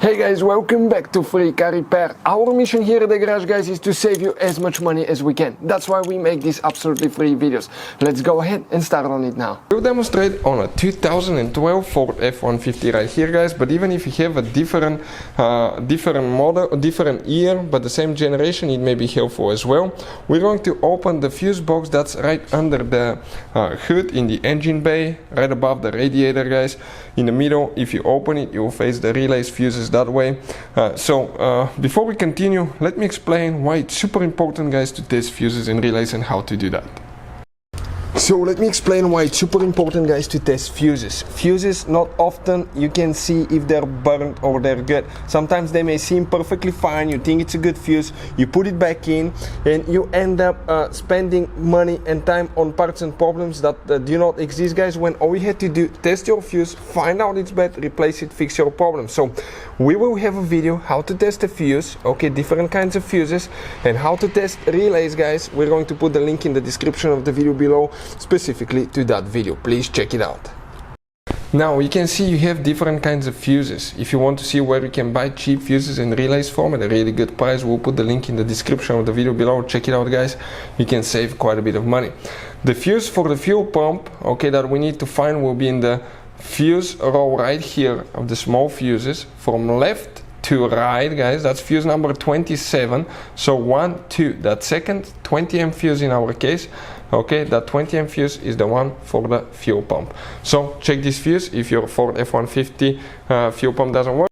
Hey guys, welcome back to Free Car Repair. Our mission here at the garage, guys, is to save you as much money as we can. That's why we make these absolutely free videos. Let's go ahead and start on it now. We'll demonstrate on a 2012 Ford F-150 right here, guys. But even if you have a different model, different year, but the same generation, it may be helpful as well. We're going to open the fuse box that's right under the hood in the engine bay, right above the radiator, guys. In the middle, if you open it, you will face the relays, fuses that way. Before we continue, let me explain why it's super important, guys, to test fuses and relays and how to do that. So let me explain why it's super important, guys, to test fuses. Fuses, not often you can see if they're burnt or they're good. Sometimes they may seem perfectly fine, you think it's a good fuse, you put it back in and you end up spending money and time on parts and problems that do not exist, guys, when all you had to do, test your fuse, find out it's bad, replace it, fix your problem. So we will have a video how to test a fuse, okay, different kinds of fuses, and how to test relays, guys. We're going to put the link in the description of the video below, specifically to that video. Please check it out. Now you can see you have different kinds of fuses. If you want to see where you can buy cheap fuses and relays from at a really good price, we'll put the link in the description of the video below. Check it out, guys. You can save quite a bit of money. The fuse for the fuel pump, okay, that we need to find will be in the fuse row right here of the small fuses from left to right, guys. That's fuse number 27. So 1, 2, that second 20 amp fuse in our case. Okay, that 20 amp fuse is the one for the fuel pump. So check this fuse if your Ford F-150 fuel pump doesn't work.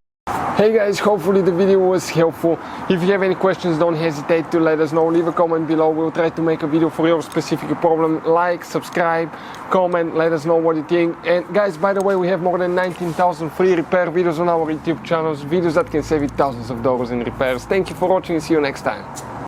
Hey guys, hopefully the video was helpful. If you have any questions, don't hesitate to let us know. Leave a comment below. We'll try to make a video for your specific problem. Like, subscribe, comment, let us know what you think. And guys, by the way, we have more than 19,000 free repair videos on our YouTube channels, videos that can save you thousands of dollars in repairs. Thank you for watching and see you next time.